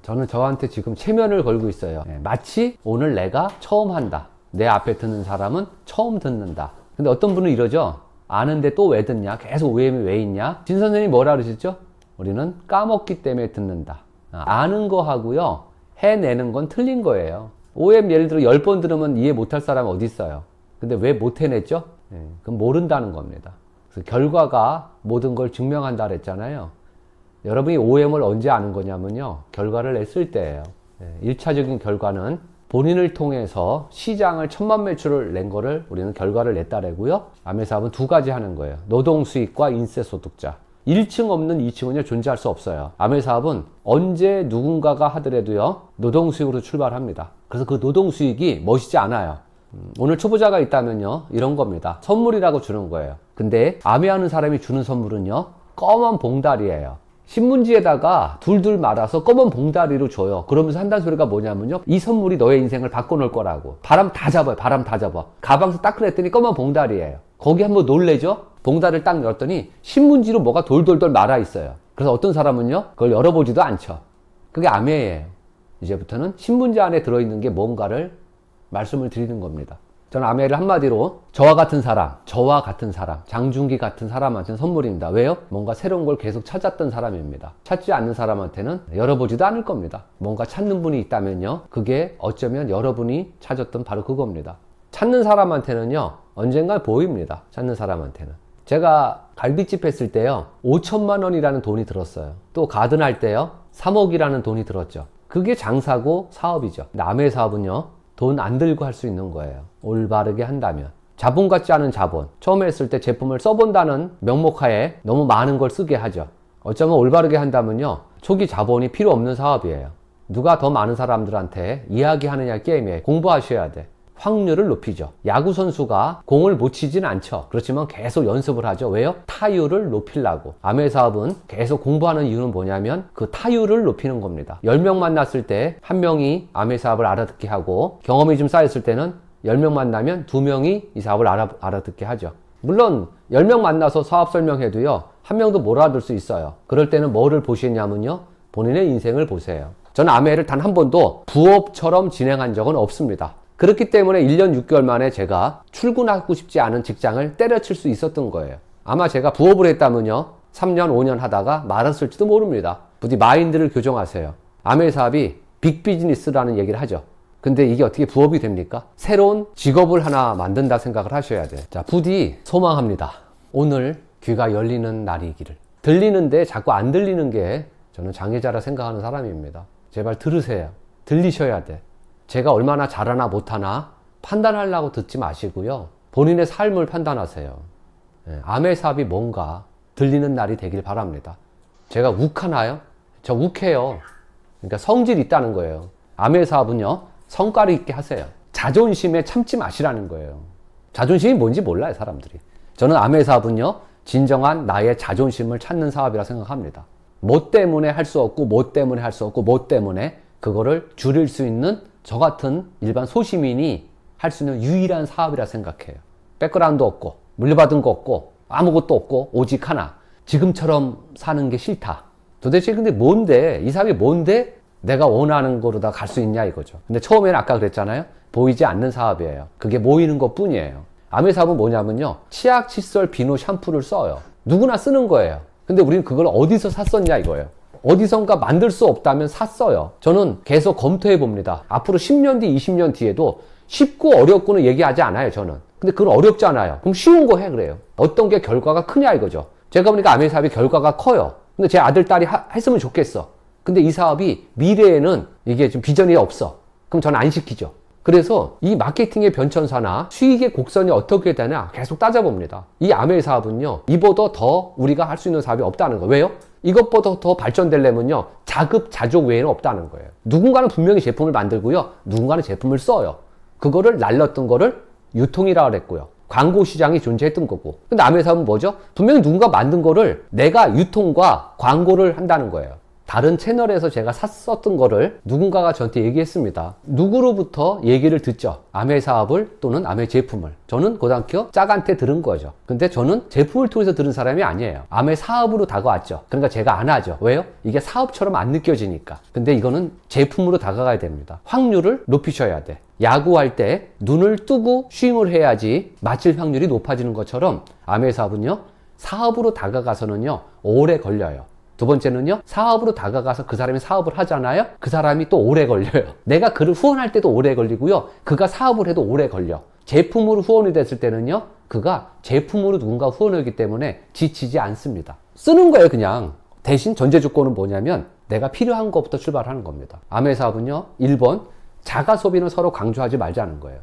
저는 저한테 지금 체면을 걸고 있어요. 마치 오늘 내가 처음 한다. 내 앞에 듣는 사람은 처음 듣는다. 근데 어떤 분은 이러죠. 아는데 또 왜 듣냐? 계속 OM이 왜 있냐? 진 선생님이 뭐라 그러셨죠? 우리는 까먹기 때문에 듣는다. 아는 거 하고요. 해내는 건 틀린 거예요. OM 예를 들어 10번 들으면 이해 못할 사람 어디 있어요? 근데 왜 못 해냈죠? 그럼 모른다는 겁니다. 그래서 결과가 모든 걸 증명한다 그랬잖아요. 여러분이 OM을 언제 아는 거냐면요. 결과를 냈을 때예요. 1차적인 결과는 본인을 통해서 시장을 1000만 매출을 낸 거를 우리는 결과를 냈다라고요. 암회사업은 두 가지 하는 거예요. 노동수익과 인세소득자. 1층 없는 2층은요 존재할 수 없어요. 암회사업은 언제 누군가가 하더라도요 노동수익으로 출발합니다. 그래서 그 노동수익이 멋있지 않아요. 오늘 초보자가 있다면요 이런 겁니다. 선물이라고 주는 거예요. 근데 암회하는 사람이 주는 선물은요 검은 봉다리예요. 신문지에다가 둘둘 말아서 검은 봉다리로 줘요. 그러면서 한다는 소리가 뭐냐면요. 이 선물이 너의 인생을 바꿔놓을 거라고. 바람 다 잡아요. 바람 다 잡아. 가방에서 딱 그랬더니 검은 봉다리예요. 거기 한번 놀래죠? 봉다리를 딱 열었더니 신문지로 뭐가 돌돌돌 말아 있어요. 그래서 어떤 사람은요. 그걸 열어보지도 않죠. 그게 암회예요. 이제부터는 신문지 안에 들어있는 게 뭔가를 말씀을 드리는 겁니다. 저는 암회를 한마디로 저와 같은 사람, 장준기 같은 사람한테는 선물입니다. 왜요? 뭔가 새로운 걸 계속 찾았던 사람입니다. 찾지 않는 사람한테는 열어보지도 않을 겁니다. 뭔가 찾는 분이 있다면요. 그게 어쩌면 여러분이 찾았던 바로 그겁니다. 찾는 사람한테는요. 언젠가 보입니다. 찾는 사람한테는. 제가 갈비집 했을 때요. 5천만 원이라는 돈이 들었어요. 또 가든 할 때요. 3억이라는 돈이 들었죠. 그게 장사고 사업이죠. 남의 사업은요. 돈 안 들고 할 수 있는 거예요. 올바르게 한다면. 자본 같지 않은 자본. 처음에 했을 때 제품을 써본다는 명목하에 너무 많은 걸 쓰게 하죠. 어쩌면 올바르게 한다면요. 초기 자본이 필요 없는 사업이에요. 누가 더 많은 사람들한테 이야기하느냐 게임에 공부하셔야 돼. 확률을 높이죠. 야구 선수가 공을 못 치진 않죠. 그렇지만 계속 연습을 하죠. 왜요? 타율을 높이려고. 암회 사업은 계속 공부하는 이유는 뭐냐면 그 타율을 높이는 겁니다. 10명 만났을 때 1명이 암회 사업을 알아듣게 하고 경험이 좀 쌓였을 때는 10명 만나면 2명이 이 사업을 알아듣게 하죠. 물론 10명 만나서 사업 설명해도요. 1명도 못 알아들 수 있어요. 그럴 때는 뭐를 보시냐면요. 본인의 인생을 보세요. 저는 암회를 단 한 번도 부업처럼 진행한 적은 없습니다. 그렇기 때문에 1년 6개월 만에 제가 출근하고 싶지 않은 직장을 때려칠 수 있었던 거예요. 아마 제가 부업을 했다면요. 3년, 5년 하다가 말았을지도 모릅니다. 부디 마인드를 교정하세요. 암회 사업이 빅비즈니스라는 얘기를 하죠. 근데 이게 어떻게 부업이 됩니까? 새로운 직업을 하나 만든다 생각을 하셔야 돼요. 자, 부디 소망합니다. 오늘 귀가 열리는 날이기를. 들리는데 자꾸 안 들리는 게 저는 장애자라 생각하는 사람입니다. 제발 들으세요. 들리셔야 돼. 제가 얼마나 잘하나 못하나 판단하려고 듣지 마시고요. 본인의 삶을 판단하세요. 암회 사업이 뭔가 들리는 날이 되길 바랍니다. 제가 욱하나요? 저 욱해요. 그러니까 성질이 있다는 거예요. 암회 사업은요. 성과를 있게 하세요. 자존심에 참지 마시라는 거예요. 자존심이 뭔지 몰라요, 사람들이. 저는 암회 사업은요. 진정한 나의 자존심을 찾는 사업이라 생각합니다. 뭐 때문에 할 수 없고 뭐 때문에 할 수 없고 뭐 때문에 그거를 줄일 수 있는 저 같은 일반 소시민이 할 수 있는 유일한 사업이라 생각해요. 백그라운드 없고 물려받은 거 없고 아무것도 없고 오직 하나. 지금처럼 사는 게 싫다. 도대체 근데 뭔데? 이 사업이 뭔데? 내가 원하는 거로 다 갈 수 있냐 이거죠. 근데 처음에는 아까 그랬잖아요. 보이지 않는 사업이에요. 그게 모이는 것 뿐이에요. 암회 사업은 뭐냐면요. 치약, 칫솔, 비누, 샴푸를 써요. 누구나 쓰는 거예요. 근데 우리는 그걸 어디서 샀었냐 이거예요. 어디선가 만들 수 없다면 샀어요. 저는 계속 검토해 봅니다. 앞으로 10년 뒤, 20년 뒤에도 쉽고 어렵고는 얘기하지 않아요, 저는. 근데 그건 어렵잖아요. 그럼 쉬운 거 해, 그래요. 어떤 게 결과가 크냐 이거죠. 제가 보니까 암회 사업이 결과가 커요. 근데 제 아들, 딸이 했으면 좋겠어. 근데 이 사업이 미래에는 이게 좀 비전이 없어. 그럼 저는 안 시키죠. 그래서 이 마케팅의 변천사나 수익의 곡선이 어떻게 되냐 계속 따져봅니다. 이 암회 사업은요. 이보다 더 우리가 할 수 있는 사업이 없다는 거예요. 왜요? 이것보다 더 발전되려면요. 자급자족 외에는 없다는 거예요. 누군가는 분명히 제품을 만들고요. 누군가는 제품을 써요. 그거를 날렸던 거를 유통이라고 그랬고요. 광고 시장이 존재했던 거고. 근데 암회 사업은 뭐죠? 분명히 누군가 만든 거를 내가 유통과 광고를 한다는 거예요. 다른 채널에서 제가 샀었던 거를 누군가가 저한테 얘기했습니다. 누구로부터 얘기를 듣죠. 아메 사업을 또는 아메 제품을. 저는 고등학교 짝한테 들은 거죠. 근데 저는 제품을 통해서 들은 사람이 아니에요. 아메 사업으로 다가왔죠. 그러니까 제가 안 하죠. 왜요? 이게 사업처럼 안 느껴지니까. 근데 이거는 제품으로 다가가야 됩니다. 확률을 높이셔야 돼. 야구할 때 눈을 뜨고 스윙을 해야지 맞힐 확률이 높아지는 것처럼 아메 사업은요, 사업으로 다가가서는요, 오래 걸려요. 두 번째는요, 사업으로 다가가서 그 사람이 사업을 하잖아요. 그 사람이 또 오래 걸려요. 내가 그를 후원할 때도 오래 걸리고요, 그가 사업을 해도 오래 걸려. 제품으로 후원이 됐을 때는요, 그가 제품으로 누군가 후원을 하기 때문에 지치지 않습니다. 쓰는 거예요, 그냥. 대신 전제 조건은 뭐냐면 내가 필요한 것부터 출발하는 겁니다. 아메 사업은요, 1번 자가 소비는 서로 강조하지 말자는 거예요.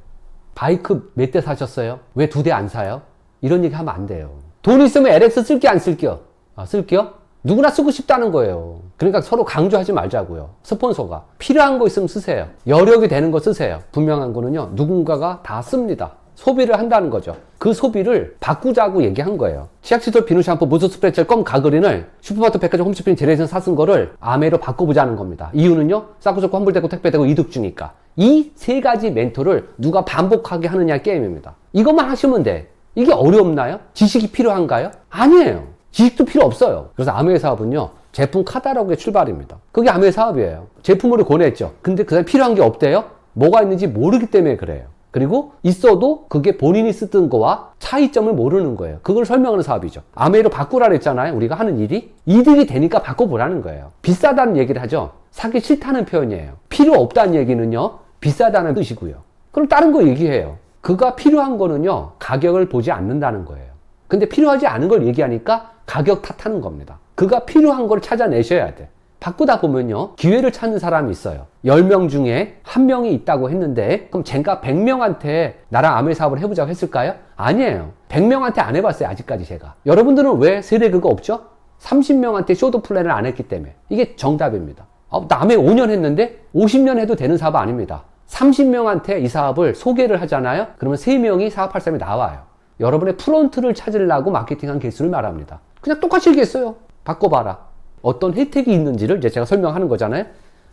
바이크 몇 대 사셨어요? 왜 2대 안 사요? 이런 얘기 하면 안 돼요. 돈 있으면 LX 쓸게 안 쓸게요? 쓸게요? 누구나 쓰고 싶다는 거예요. 그러니까 서로 강조하지 말자고요. 스폰서가 필요한 거 있으면 쓰세요. 여력이 되는 거 쓰세요. 분명한 거는요, 누군가가 다 씁니다. 소비를 한다는 거죠. 그 소비를 바꾸자고 얘기한 거예요. 치약시솔, 비누, 샴푸, 무스, 스프레이, 젤, 껌, 가그린을 슈퍼마트, 백화점, 홈쇼핑, 재래시장 사쓴 거를 아메로 바꿔보자는 겁니다. 이유는요, 싸고 좋고 환불되고 택배되고 이득 주니까. 이 세 가지 멘토를 누가 반복하게 하느냐 게임입니다. 이것만 하시면 돼. 이게 어렵나요? 지식이 필요한가요? 아니에요. 지식도 필요 없어요. 그래서 아메 사업은요, 제품 카탈로그의 출발입니다. 그게 아메 사업이에요. 제품으로 권했죠. 근데 그 사람이 필요한 게 없대요? 뭐가 있는지 모르기 때문에 그래요. 그리고 있어도 그게 본인이 쓰던 거와 차이점을 모르는 거예요. 그걸 설명하는 사업이죠. 아메로 바꾸라 그랬잖아요. 우리가 하는 일이 이득이 되니까 바꿔보라는 거예요. 비싸다는 얘기를 하죠. 사기 싫다는 표현이에요. 필요 없다는 얘기는요, 비싸다는 뜻이고요. 그럼 다른 거 얘기해요. 그가 필요한 거는요, 가격을 보지 않는다는 거예요. 근데 필요하지 않은 걸 얘기하니까 가격 탓하는 겁니다. 그가 필요한 걸 찾아내셔야 돼. 바꾸다 보면요, 기회를 찾는 사람이 있어요. 10명 중에 1명이 있다고 했는데, 그럼 제가 100명한테 나랑 아메 사업을 해보자고 했을까요? 아니에요. 100명한테 안 해봤어요, 아직까지 제가. 여러분들은 왜 세대 그거 없죠? 30명한테 쇼도 플랜을 안 했기 때문에. 이게 정답입니다. 나 아메 5년 했는데 50년 해도 되는 사업 아닙니다. 30명한테 이 사업을 소개를 하잖아요. 그러면 3명이 사업할 사람이 나와요. 여러분의 프론트를 찾으려고 마케팅한 개수를 말합니다. 그냥 똑같이 얘기했어요. 바꿔봐라. 어떤 혜택이 있는지를 이제 제가 설명하는 거잖아요.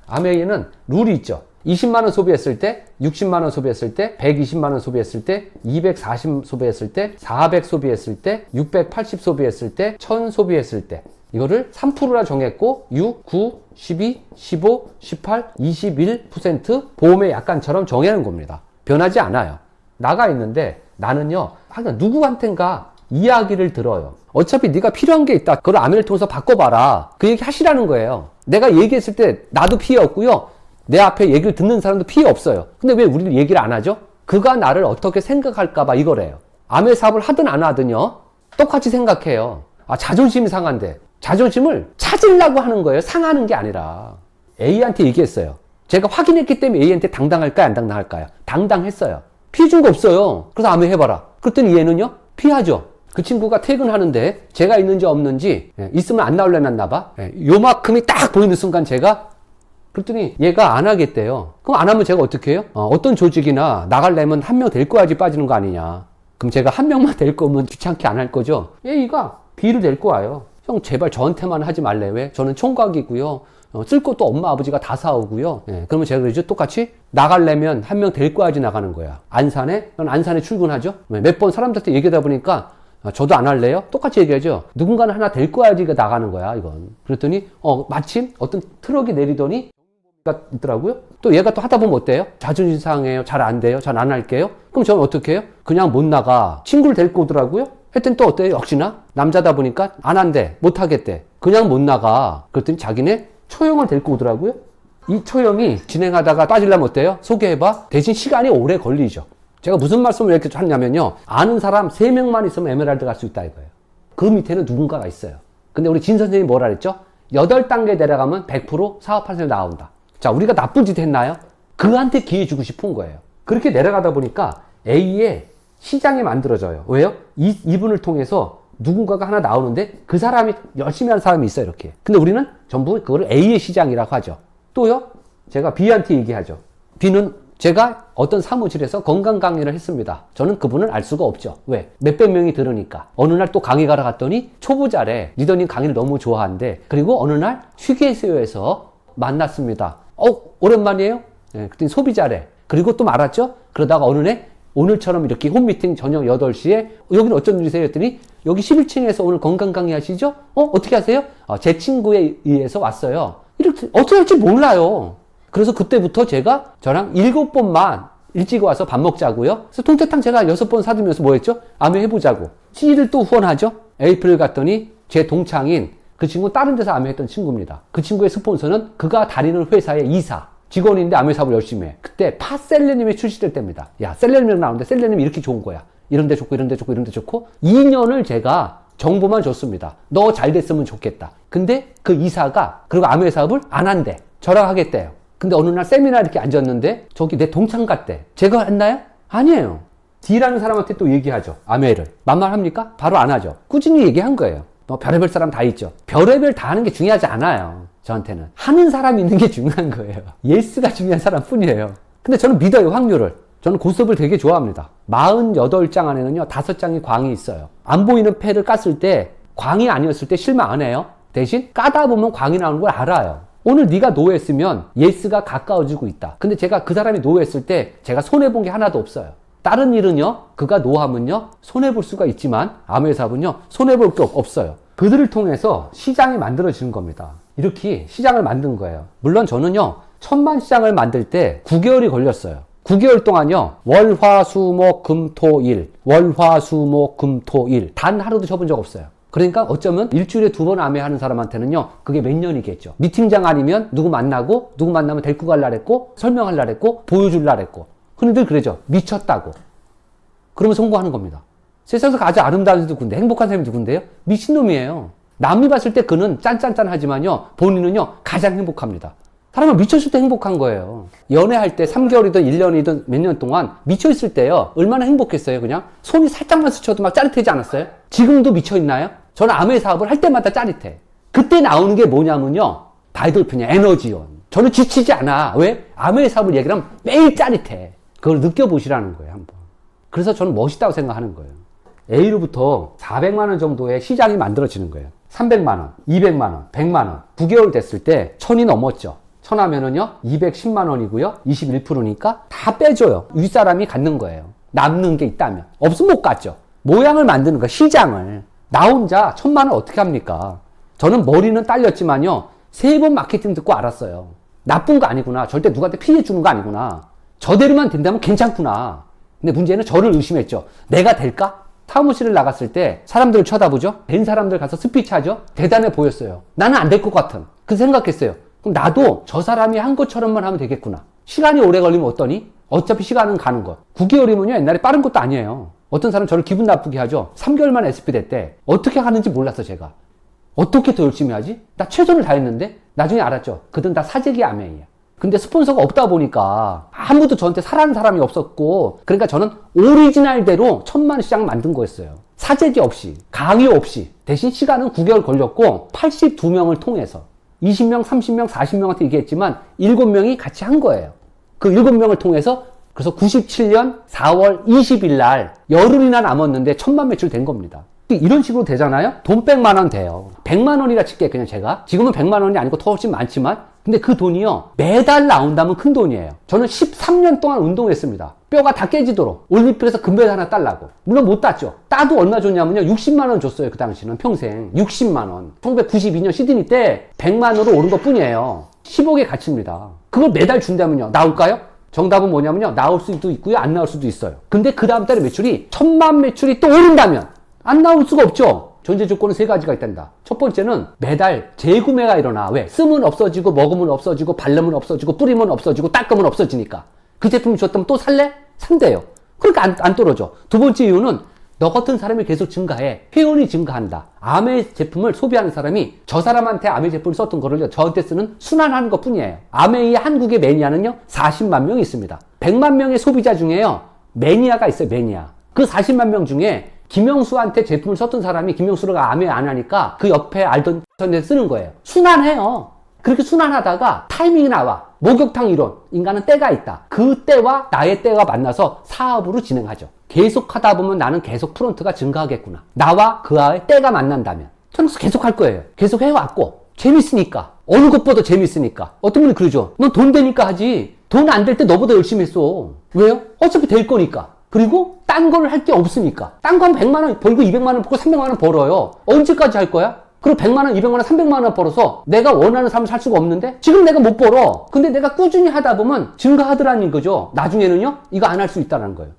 아메이에는 룰이 있죠. 20만원 소비했을 때, 60만원 소비했을 때, 120만원 소비했을 때, 240 소비했을 때, 400 소비했을 때, 680 소비했을 때, 1000 소비했을 때. 이거를 3%라 정했고 6, 9, 12, 15, 18, 21% 보험의 약관처럼 정해놓은 겁니다. 변하지 않아요. 나가 있는데 나는요, 하여간 누구한텐가 이야기를 들어요. 어차피 네가 필요한 게 있다. 그걸 아메를 통해서 바꿔봐라. 그 얘기 하시라는 거예요. 내가 얘기했을 때 나도 피해 없고요. 내 앞에 얘기를 듣는 사람도 피해 없어요. 근데 왜 우리는 얘기를 안 하죠? 그가 나를 어떻게 생각할까봐 이거래요. 아메 사업을 하든 안 하든요, 똑같이 생각해요. 자존심이 상한데. 자존심을 찾으려고 하는 거예요. 상하는 게 아니라. A한테 얘기했어요. 제가 확인했기 때문에 A한테 당당할까요? 안 당당할까요? 당당했어요. 피해 준 거 없어요. 그래서 아메 해봐라. 그랬더니 얘는요, 피하죠. 그 친구가 퇴근하는데 제가 있는지 없는지, 있으면 안 나올려놨나 봐. 요만큼이 딱 보이는 순간 제가, 그랬더니 얘가 안 하겠대요. 그럼 안 하면 제가 어떻게 해요? 어떤 조직이나 나가려면 1명 데리고 와야지 빠지는 거 아니냐. 그럼 제가 1명만 데리고 오면 귀찮게 안 할 거죠? A가 B를 데리고 와요. 형 제발 저한테만 하지 말래. 왜? 저는 총각이고요. 쓸 것도 엄마 아버지가 다 사오고요. 그러면 제가 그러죠. 똑같이 나가려면 1명 데리고 와야지 나가는 거야. 안산에? 넌 안산에 출근하죠? 몇 번 사람들한테 얘기하다 보니까 저도 안 할래요? 똑같이 얘기하죠. 누군가는 하나 데리고 와야지 나가는 거야, 이건. 그랬더니 마침 어떤 트럭이 내리더니 가 있더라고요. 또 얘가 또 하다 보면 어때요? 자존심 상해요. 잘 안 돼요. 잘 안 할게요. 그럼 저는 어떻게 해요? 그냥 못 나가. 친구를 데리고 오더라고요. 했더니 또 어때요? 역시나 남자다 보니까 안 한대. 못 하겠대. 그냥 못 나가. 그랬더니 자기네 초형을 데리고 오더라고요. 이 초형이 진행하다가 빠지려면 어때요? 소개해봐. 대신 시간이 오래 걸리죠. 제가 무슨 말씀을 이렇게 하냐면요, 아는 사람 3명만 있으면 에메랄드 갈 수 있다 이거예요. 그 밑에는 누군가가 있어요. 근데 우리 진 선생님이 뭐라 그랬죠? 8단계 내려가면 100% 사업할 사람이 나온다. 자, 우리가 나쁜 짓 했나요? 그한테 기회 주고 싶은 거예요. 그렇게 내려가다 보니까 A의 시장이 만들어져요. 왜요? 이분을 통해서 누군가가 하나 나오는데 그 사람이 열심히 하는 사람이 있어요, 이렇게. 근데 우리는 전부 그거를 A의 시장이라고 하죠. 또요, 제가 B한테 얘기하죠. B는 제가 어떤 사무실에서 건강 강의를 했습니다. 저는 그분을 알 수가 없죠. 왜? 몇백 명이 들으니까. 어느 날 또 강의 가러 갔더니 초보자래. 리더님 강의를 너무 좋아한대. 그리고 어느 날 휴게소에서 만났습니다. 오랜만이에요? 네, 그랬더니 소비자래. 그리고 또 말았죠? 그러다가 어느 날 오늘처럼 이렇게 홈미팅 저녁 8시에 여기는 어쩐 일이세요? 했더니 여기 11층에서 오늘 건강 강의 하시죠? 어떻게 하세요? 제 친구에 의해서 왔어요. 이렇게 어떻게 할지 몰라요. 그래서 그때부터 제가 저랑 7번만 일찍 와서 밥 먹자고요. 그래서 통태탕 제가 6번 사주면서 뭐 했죠? 암회 해보자고. CD를 또 후원하죠? 에이프릴 갔더니 제 동창인 그 친구 다른 데서 암회 했던 친구입니다. 그 친구의 스폰서는 그가 다니는 회사의 이사. 직원인데 암회 사업을 열심히 해. 그때 파셀레님이 출시될 때입니다. 야, 셀레님 나오는데 셀레님이 이렇게 좋은 거야. 이런 데 좋고 이런 데 좋고 이런 데 좋고 2년을 제가 정보만 줬습니다. 너 잘 됐으면 좋겠다. 근데 그 이사가 그리고 암회 사업을 안 한대. 저랑 하겠대요. 근데 어느 날 세미나 이렇게 앉았는데 저기 내 동창 같대. 제가 했나요? 아니에요. D라는 사람한테 또 얘기하죠. 암회를. 만만합니까? 바로 안 하죠. 꾸준히 얘기한 거예요. 별의별 사람 다 있죠. 별의별 다 하는 게 중요하지 않아요. 저한테는. 하는 사람이 있는 게 중요한 거예요. 예스가 중요한 사람 뿐이에요. 근데 저는 믿어요, 확률을. 저는 고스톱을 되게 좋아합니다. 48장 안에는요, 5장이 광이 있어요. 안 보이는 패를 깠을 때, 광이 아니었을 때 실망 안 해요. 대신 까다 보면 광이 나오는 걸 알아요. 오늘 네가 노했으면 예스가 가까워지고 있다. 근데 제가 그 사람이 노했을 때 제가 손해본 게 하나도 없어요. 다른 일은요, 그가 노하면요, 손해볼 수가 있지만 암회 사업은요, 손해볼 게 없어요. 그들을 통해서 시장이 만들어지는 겁니다. 이렇게 시장을 만든 거예요. 물론 저는요, 1000만 시장을 만들 때 9개월이 걸렸어요. 9개월 동안요, 월, 화, 수, 목, 금, 토, 일. 월, 화, 수, 목, 금, 토, 일. 단 하루도 쳐본 적 없어요. 그러니까 어쩌면 일주일에 2번 암회 하는 사람한테는요, 그게 몇 년이겠죠. 미팅장 아니면 누구 만나고, 누구 만나면 데리고 갈라 했고, 설명할라 했고, 보여줄라 했고. 흔히들 그러죠. 미쳤다고. 그러면 성공하는 겁니다. 세상에서 가장 아름다운 사람이 누군데, 행복한 사람이 누군데요? 미친놈이에요. 남이 봤을 때 그는 짠짠짠하지만요, 본인은요, 가장 행복합니다. 사람은 미쳤을 때 행복한 거예요. 연애할 때 3개월이든 1년이든 몇 년 동안 미쳐있을 때요, 얼마나 행복했어요, 그냥? 손이 살짝만 스쳐도 막 짜릿하지 않았어요? 지금도 미쳐있나요? 저는 암회 사업을 할 때마다 짜릿해. 그때 나오는 게 뭐냐면요, 바이돌핀이야, 에너지원. 저는 지치지 않아. 왜? 암회 사업을 얘기하면 매일 짜릿해. 그걸 느껴보시라는 거예요, 한번. 그래서 저는 멋있다고 생각하는 거예요. A로부터 400만원 정도의 시장이 만들어지는 거예요. 300만원, 200만원, 100만원. 9개월 됐을 때 1000이 넘었죠. 1000 하면은요, 210만원이고요. 21%니까 다 빼줘요. 윗사람이 갖는 거예요. 남는 게 있다면. 없으면 못 갖죠. 모양을 만드는 거야, 시장을. 나 혼자 1000만원 어떻게 합니까? 저는 머리는 딸렸지만요, 3번 마케팅 듣고 알았어요. 나쁜 거 아니구나. 절대 누구한테 피해 주는 거 아니구나. 저대로만 된다면 괜찮구나. 근데 문제는 저를 의심했죠. 내가 될까? 사무실을 나갔을 때 사람들을 쳐다보죠? 된 사람들 가서 스피치 하죠? 대단해 보였어요. 나는 안 될 것 같은. 그 생각했어요. 그럼 나도 저 사람이 한 것처럼만 하면 되겠구나. 시간이 오래 걸리면 어떠니? 어차피 시간은 가는 거. 9개월이면요, 옛날에 빠른 것도 아니에요. 어떤 사람 저를 기분 나쁘게 하죠? 3개월 만에 SP 됐대. 어떻게 하는지 몰랐어, 제가. 어떻게 더 열심히 하지? 나 최선을 다했는데? 나중에 알았죠. 그들은 다 사재기 암회예요. 근데 스폰서가 없다 보니까 아무도 저한테 사라는 사람이 없었고, 그러니까 저는 오리지널대로 1000만 시장을 만든 거였어요. 사재기 없이, 강의 없이. 대신 시간은 9개월 걸렸고 82명을 통해서 20명, 30명, 40명한테 얘기했지만 7명이 같이 한 거예요. 그 7명을 통해서 그래서 97년 4월 20일 날 열흘이나 남았는데 1000만 매출 된 겁니다. 이런 식으로 되잖아요? 돈 100만 원 돼요. 100만 원이라 칠게, 그냥 제가. 지금은 100만 원이 아니고 더 훨씬 많지만, 근데 그 돈이요, 매달 나온다면 큰 돈이에요. 저는 13년 동안 운동했습니다. 뼈가 다 깨지도록. 올림픽에서 금메달 하나 따려고. 물론 못 땄죠. 따도 얼마 줬냐면요, 60만 원 줬어요, 그 당시는. 평생. 60만 원. 1992년 시드니 때 100만 원으로 오른 것 뿐이에요. 10억의 가치입니다. 그걸 매달 준다면요, 나올까요? 정답은 뭐냐면요, 나올 수도 있고요, 안 나올 수도 있어요. 근데 그 다음 달에 매출이 1000만 매출이 또 오른다면 안 나올 수가 없죠. 전제 조건은 3가지가 있단다. 첫 번째는 매달 재구매가 일어나. 왜? 쓰면 없어지고, 먹으면 없어지고, 바르면 없어지고, 뿌리면 없어지고, 닦으면 없어지니까. 그 제품이 좋았다면 또 살래? 산대요. 그러니까 안 떨어져. 두 번째 이유는 너 같은 사람이 계속 증가해. 회원이 증가한다. 아메 제품을 소비하는 사람이 저 사람한테 아메 제품을 썼던 거를 저한테 쓰는 순환하는 것 뿐이에요. 아메의 한국의 매니아는요, 40만 명이 있습니다. 100만 명의 소비자 중에요, 매니아가 있어요, 매니아. 그 40만 명 중에 김영수한테 제품을 썼던 사람이 김영수가 암에 안 하니까 그 옆에 알던 데 쓰는 거예요. 순환해요. 그렇게 순환하다가 타이밍이 나와. 목욕탕 이론. 인간은 때가 있다. 그 때와 나의 때가 만나서 사업으로 진행하죠. 계속 하다 보면 나는 계속 프론트가 증가하겠구나. 나와 그와의 때가 만난다면. 저는 계속 할 거예요. 계속 해왔고. 재밌으니까. 어느 것보다 재밌으니까. 어떤 분이 그러죠. 넌 돈 되니까 하지. 돈 안 될 때 너보다 열심히 했어. 왜요? 어차피 될 거니까. 그리고 딴 걸 할 게 없으니까. 딴 거 하면 100만 원 벌고 200만 원 벌고 300만 원 벌어요. 언제까지 할 거야? 그리고 100만 원, 200만 원, 300만 원 벌어서 내가 원하는 삶을 살 수가 없는데? 지금 내가 못 벌어. 근데 내가 꾸준히 하다 보면 증가하더라는 거죠. 나중에는요, 이거 안 할 수 있다는 거예요.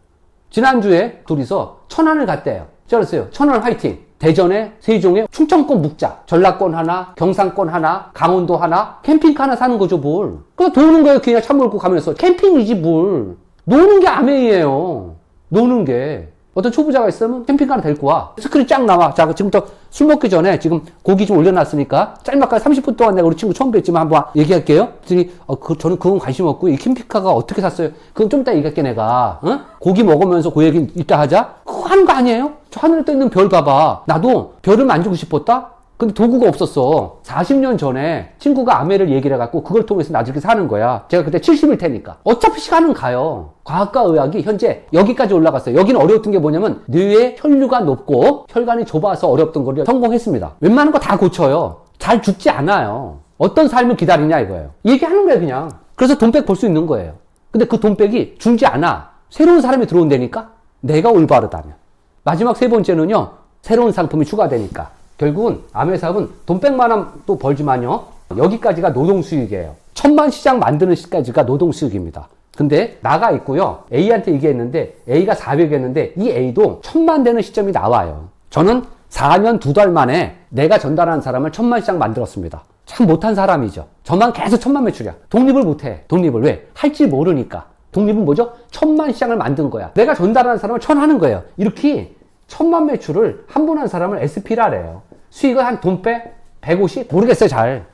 지난주에 둘이서 천안을 갔대요. 그랬어요. 천안 화이팅. 대전에, 세종에 충청권 묵자. 전라권 하나, 경상권 하나, 강원도 하나, 캠핑카 하나 사는 거죠, 뭘. 그냥 도는 거예요. 그냥 차 몰고 가면서. 캠핑이지, 뭘. 노는 게 아메이에요. 노는 게. 어떤 초보자가 있으면 캠핑카 하나 데리고 와. 스크린 쫙 나와. 자, 지금부터 술 먹기 전에 지금 고기 좀 올려놨으니까 짤막하게 30분 동안 내가 우리 친구 처음 뵀지만 한번 얘기할게요. 그랬더니 저는 그건 관심 없고 이 캠핑카가 어떻게 샀어요? 그건 좀 이따 얘기할게 내가. 고기 먹으면서 그 얘기 이따 하자? 그거 하는 거 아니에요? 저 하늘에 떠 있는 별 봐봐. 나도 별을 만지고 싶었다? 근데 도구가 없었어. 40년 전에 친구가 아메를 얘기를 해갖고 그걸 통해서 나중에 사는 거야. 제가 그때 70일 테니까. 어차피 시간은 가요. 과학과 의학이 현재 여기까지 올라갔어요. 여기는 어려웠던 게 뭐냐면 뇌의 혈류가 높고 혈관이 좁아서 어렵던 걸 성공했습니다. 웬만한 거 다 고쳐요. 잘 죽지 않아요. 어떤 삶을 기다리냐 이거예요. 얘기하는 거예요 그냥. 그래서 돈백 벌 수 있는 거예요. 근데 그 돈백이 줄지 않아. 새로운 사람이 들어온다니까? 내가 올바르다면. 마지막 세 번째는요. 새로운 상품이 추가되니까. 결국은 아메 사업은 돈 100만 원 또 벌지만요. 여기까지가 노동수익이에요. 1000만 시장 만드는 시까지가 노동수익입니다. 근데 나가 있고요. A한테 얘기했는데 A가 400 했는데 이 A도 1000만 되는 시점이 나와요. 저는 4년 2달 만에 내가 전달한 사람을 1000만 시장 만들었습니다. 참 못한 사람이죠. 저만 계속 1000만 매출이야. 독립을 못해. 독립을 왜? 할지 모르니까. 독립은 뭐죠? 1000만 시장을 만든 거야. 내가 전달하는 사람을 1000 하는 거예요. 이렇게 1000만 매출을 한 번 한 사람을 SP라래요. 수익을 한 돈 빼? 150? 모르겠어요, 잘.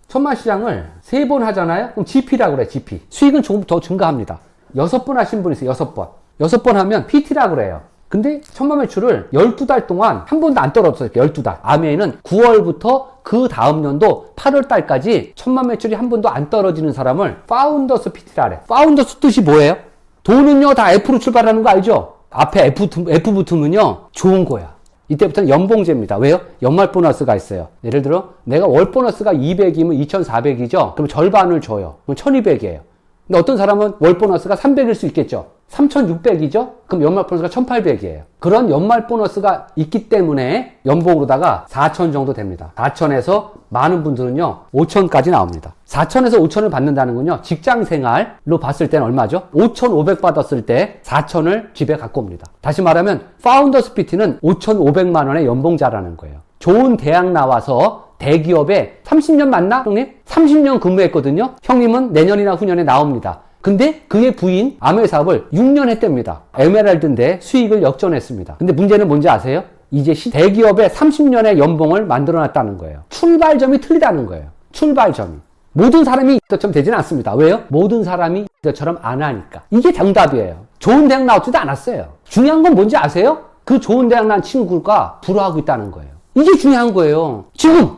1000만 시장을 3번 하잖아요? 그럼 GP라고 그래, GP. 수익은 조금 더 증가합니다. 6번 하신 분 있어요, 6번. 6번 하면 PT라고 그래요. 근데 1000만 매출을 12달 동안 한 번도 안 떨어졌어요, 12달. 아메이는 9월부터 그 다음 연도 8월 달까지 1000만 매출이 한 번도 안 떨어지는 사람을 파운더스 PT라래. 파운더스 뜻이 뭐예요? 돈은요, 다 F로 출발하는 거 알죠? 앞에 F 붙으면요, 좋은 거야. 이때부터는 연봉제입니다. 왜요? 연말 보너스가 있어요. 예를 들어 내가 월 보너스가 200이면 2400이죠. 그럼 절반을 줘요. 그럼 1200이에요. 근데 어떤 사람은 월 보너스가 300일 수 있겠죠. 3600이죠. 그럼 연말 보너스가 1800이에요. 그런 연말 보너스가 있기 때문에 연봉으로다가 4000 정도 됩니다. 4000에서 많은 분들은요 5000까지 나옵니다. 4000에서 5000을 받는다는 건요 직장 생활로 봤을 때는 얼마죠? 5500 받았을 때 4000을 집에 갖고 옵니다. 다시 말하면 파운더스 PT는 5500만 원의 연봉자라는 거예요. 좋은 대학 나와서 대기업에 30년 맞나 형님? 30년 근무했거든요. 형님은 내년이나 후년에 나옵니다. 근데 그의 부인 아메 사업을 6년 했답니다. 에메랄드인데 수익을 역전했습니다. 근데 문제는 뭔지 아세요? 이제 대기업에 30년의 연봉을 만들어놨다는 거예요. 출발점이 틀리다는 거예요. 출발점이. 모든 사람이 이것처럼 되지는 않습니다. 왜요? 모든 사람이 이것처럼 안 하니까. 이게 정답이에요. 좋은 대학 나오지도 않았어요. 중요한 건 뭔지 아세요? 그 좋은 대학 난 친구가 불화하고 있다는 거예요. 이게 중요한 거예요. 지금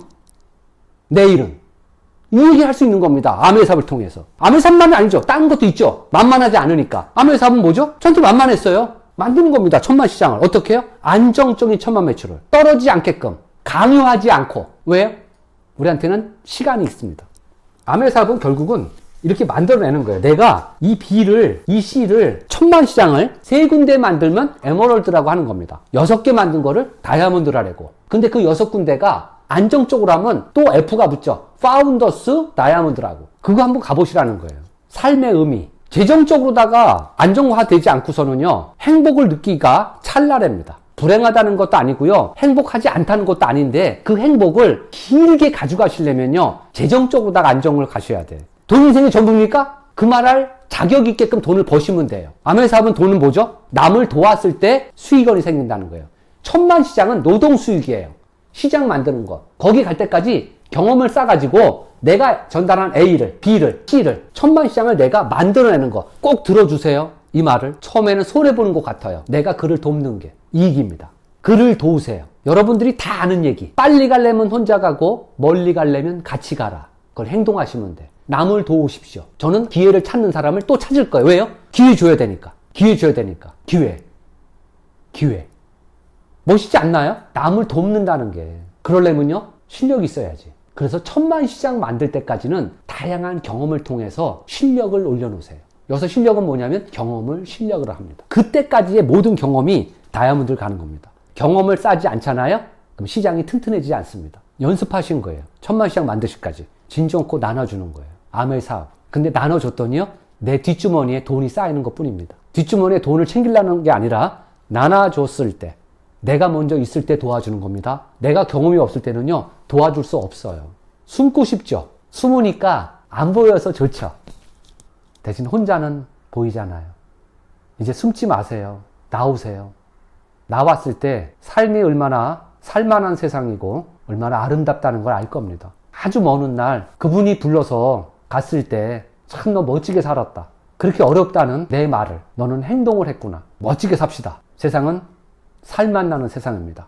내일은 이 얘기 할 수 있는 겁니다. 아메 사업을 통해서. 아메 사업만이 아니죠. 다른 것도 있죠. 만만하지 않으니까. 아메 사업은 뭐죠? 전부 만만했어요. 만드는 겁니다. 1000만 시장을. 어떻게 해요? 안정적인 1000만 매출을. 떨어지지 않게끔. 강요하지 않고. 왜요? 우리한테는 시간이 있습니다. 아메 사업은 결국은 이렇게 만들어내는 거예요. 내가 이 B를, 이 C를 1000만 시장을 3군데 만들면 에메랄드라고 하는 겁니다. 6개 만든 거를 다이아몬드라고. 근데 그 6군데가 안정적으로 하면 또 F가 붙죠. 파운더스 다이아몬드라고. 그거 한번 가보시라는 거예요. 삶의 의미. 재정적으로다가 안정화되지 않고서는요, 행복을 느끼기가 찰나랍니다. 불행하다는 것도 아니고요, 행복하지 않다는 것도 아닌데, 그 행복을 길게 가져가시려면요, 재정적으로다가 안정을 가셔야 돼. 돈 인생이 전부입니까? 그 말할 자격 있게끔 돈을 버시면 돼요. 아메 사업은 돈은 뭐죠? 남을 도왔을 때 수익원이 생긴다는 거예요. 1000만 시장은 노동 수익이에요. 시장 만드는 거. 거기 갈 때까지 경험을 쌓아가지고 내가 전달한 A를, B를, C를 1000만 시장을 내가 만들어내는 거. 꼭 들어주세요. 이 말을. 처음에는 손해보는 것 같아요. 내가 그를 돕는 게 이익입니다. 그를 도우세요. 여러분들이 다 아는 얘기. 빨리 가려면 혼자 가고 멀리 가려면 같이 가라. 그걸 행동하시면 돼. 남을 도우십시오. 저는 기회를 찾는 사람을 또 찾을 거예요. 왜요? 기회 줘야 되니까. 기회 줘야 되니까. 기회. 멋있지 않나요? 남을 돕는다는 게. 그러려면요, 실력이 있어야지. 그래서 1000만 시장 만들 때까지는 다양한 경험을 통해서 실력을 올려놓으세요. 여기서 실력은 뭐냐면 경험을 실력으로 합니다. 그때까지의 모든 경험이 다이아몬드를 가는 겁니다. 경험을 쌓지 않잖아요? 그럼 시장이 튼튼해지지 않습니다. 연습하신 거예요. 1000만 시장 만드시까지. 진정 않고 나눠주는 거예요. 아메 사업. 근데 나눠줬더니요, 내 뒷주머니에 돈이 쌓이는 것 뿐입니다. 뒷주머니에 돈을 챙기려는 게 아니라 나눠줬을 때, 내가 먼저 있을 때 도와주는 겁니다. 내가 경험이 없을 때는요, 도와줄 수 없어요. 숨고 싶죠? 숨으니까 안 보여서 좋죠. 대신 혼자는 보이잖아요. 이제 숨지 마세요. 나오세요. 나왔을 때 삶이 얼마나 살만한 세상이고 얼마나 아름답다는 걸 알 겁니다. 아주 먼 날 그분이 불러서 갔을 때 참 너 멋지게 살았다. 그렇게 어렵다는 내 말을 너는 행동을 했구나. 멋지게 삽시다. 세상은 살만 나는 세상입니다.